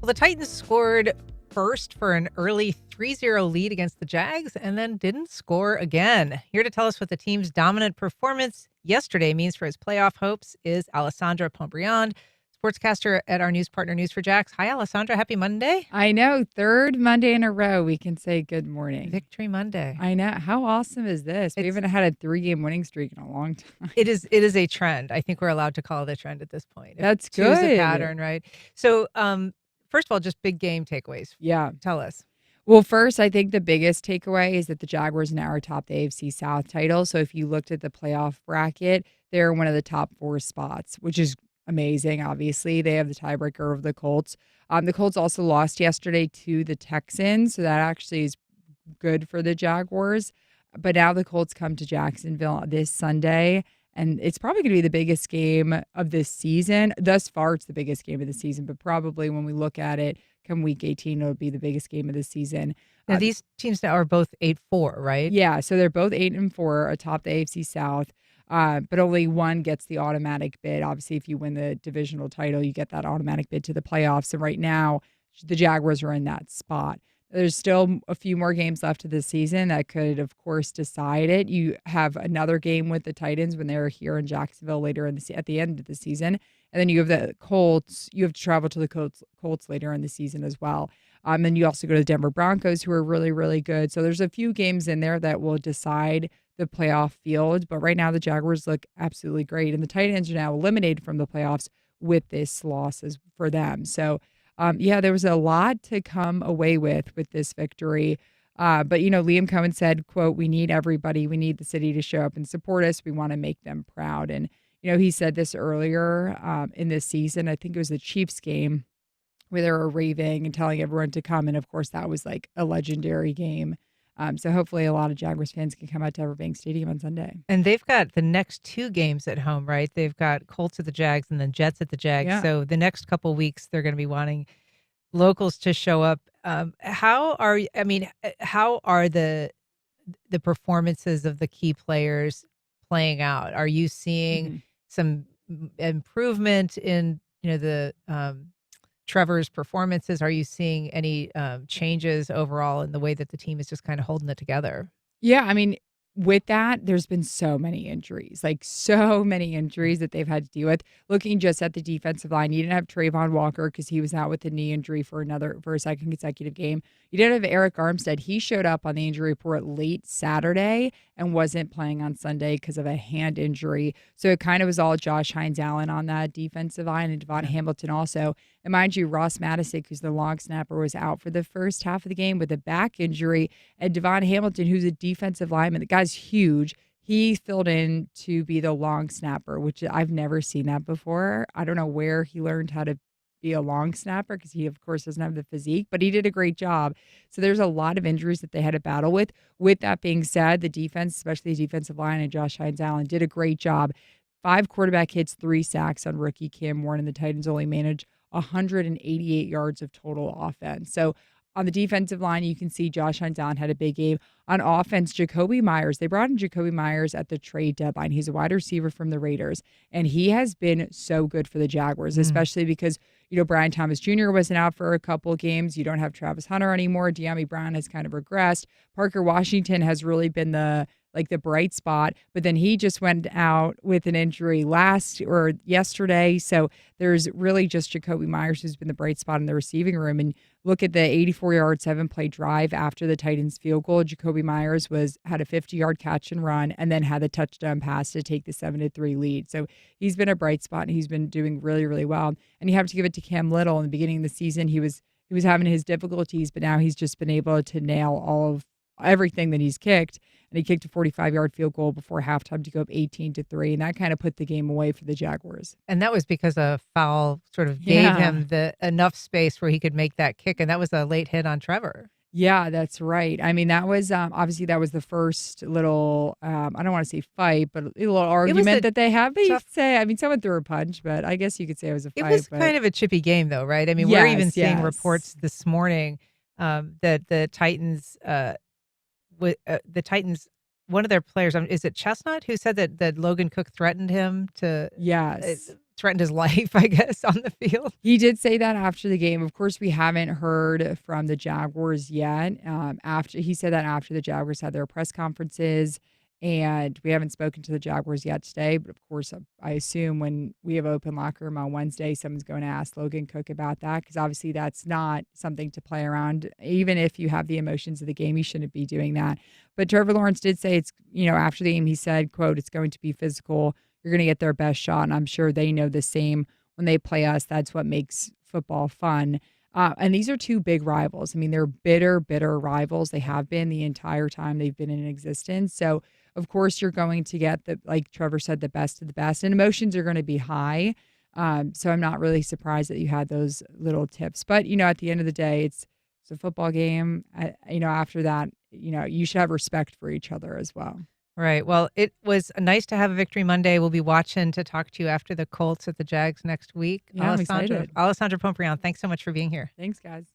Well, the Titans scored first for an early 3-0 lead against the Jags and then didn't score again. Here to tell us what the team's dominant performance yesterday means for his playoff hopes is Alessandra Pontbriand, sportscaster at our news partner News4Jax. Hi, Alessandra. Happy Monday. I know. Third Monday in a row, we can say good morning. Victory Monday. I know. How awesome is this? We haven't had a 3-game winning streak in a long time. It is a trend. I think we're allowed to call it a trend at this point. That's good. Choose a pattern, right? So, first of all, just big game takeaways. Yeah. Tell us. Well, first, I think the biggest takeaway is that the Jaguars now are atop the AFC South title. So if you looked at the playoff bracket, they're one of the top 4 spots, which is amazing. Obviously, they have the tiebreaker of the Colts. The Colts also lost yesterday to the Texans, so that actually is good for the Jaguars. But now the Colts come to Jacksonville this Sunday, and it's probably going to be the biggest game of this season. Thus far, it's the biggest game of the season, but probably when we look at it come week 18, it'll be the biggest game of the season. Now, these teams now are both 8-4, right? Yeah, so they're both 8-4 atop the AFC South. But only one gets the automatic bid. Obviously, if you win the divisional title, you get that automatic bid to the playoffs. And right now, the Jaguars are in that spot. There's still a few more games left of the season that could, of course, decide it. You have another game with the Titans when they're here in Jacksonville later at the end of the season. And then you have the Colts. You have to travel to the Colts later in the season as well. And you also go to the Denver Broncos, who are really, really good. So there's a few games in there that will decide the playoff field. But right now, the Jaguars look absolutely great. And the Titans are now eliminated from the playoffs with this loss for them. So, there was a lot to come away with this victory. But, Liam Cohen said, quote, "We need everybody. We need the city to show up and support us. We want to make them proud." And, he said this earlier in this season. I think it was the Chiefs game where they were raving and telling everyone to come. And, of course, that was like a legendary game. So hopefully a lot of Jaguars fans can come out to Everbank Stadium on Sunday. And they've got the next 2 games at home, right? They've got Colts at the Jags and then Jets at the Jags. Yeah. So the next couple weeks, they're going to be wanting locals to show up. How are the performances of the key players playing out? Are you seeing some improvement in, the Trevor's performances? Are you seeing any changes overall in the way that the team is just kind of holding it together? Yeah, I mean, with that, there's been so many injuries that they've had to deal with. Looking just at the defensive line, you didn't have Trayvon Walker because he was out with a knee injury for a second consecutive game. You didn't have Eric Armstead. He showed up on the injury report late Saturday and wasn't playing on Sunday because of a hand injury. So it kind of was all Josh Hines-Allen on that defensive line, and Devon Hamilton also. And mind you, Ross Matisic, who's the long snapper, was out for the first half of the game with a back injury. And Devon Hamilton, who's a defensive lineman, the guy's huge. He filled in to be the long snapper, which I've never seen that before. I don't know where he learned how to be a long snapper because he, of course, doesn't have the physique, but he did a great job. So there's a lot of injuries that they had to battle with. With that being said, the defense, especially the defensive line and Josh Hines-Allen, did a great job. 5 quarterback hits, 3 sacks on rookie Cam Warren, and the Titans only managed 188 yards of total offense. So on the defensive line, you can see Josh Hines-Allen had a big game. On offense, Jacoby Myers, they brought in Jacoby Myers at the trade deadline. He's a wide receiver from the Raiders, and he has been so good for the Jaguars, especially because, Brian Thomas Jr. wasn't out for a couple of games. You don't have Travis Hunter anymore. De'Ami Brown has kind of regressed. Parker Washington has really been the bright spot, but then he just went out with an injury yesterday. So there's really just Jacoby Myers who's been the bright spot in the receiving room. And look at the 84-yard 7-play drive after the Titans field goal. Jacoby Myers had a 50-yard catch and run and then had the touchdown pass to take the 7-3 lead. So he's been a bright spot and he's been doing really, really well. And you have to give it to Cam Little. In the beginning of the season, he was having his difficulties, but now he's just been able to nail everything that he's kicked. And he kicked a 45-yard field goal before halftime to go up 18-3, and that kind of put the game away for the Jaguars. And that was because a foul sort of gave him enough space where he could make that kick, and that was a late hit on Trevor. Yeah, that's right. I mean, that was obviously that was the first little, I don't want to say fight, but a little argument that they have. But you could say, I mean, someone threw a punch, but I guess you could say it was a fight. It was kind of a chippy game, though, right? I mean, we're even seeing reports this morning that the Titans, one of their players, is it Chestnut, who said that Logan Cook threatened him to threatened his life, I guess, on the field. He did say that after the game. Of course, we haven't heard from the Jaguars yet. After he said that after the Jaguars had their press conferences, and we haven't spoken to the Jaguars yet today. But of course, I assume when we have open locker room on Wednesday, someone's going to ask Logan Cook about that because obviously that's not something to play around. Even if you have the emotions of the game, you shouldn't be doing that. But Trevor Lawrence did say it's after the game, he said, "quote It's going to be physical. You're going to get their best shot," and I'm sure they know the same when they play us. That's what makes football fun. And these are two big rivals. I mean, they're bitter, bitter rivals. They have been the entire time they've been in existence. So, of course, you're going to get like Trevor said, the best of the best, and emotions are going to be high. So I'm not really surprised that you had those little tips. But at the end of the day, it's a football game. After that, you should have respect for each other as well. Right. Well, it was nice to have a Victory Monday. We'll be watching to talk to you after the Colts at the Jags next week. Yeah, I'm excited. Alessandra Pontbriand, thanks so much for being here. Thanks, guys.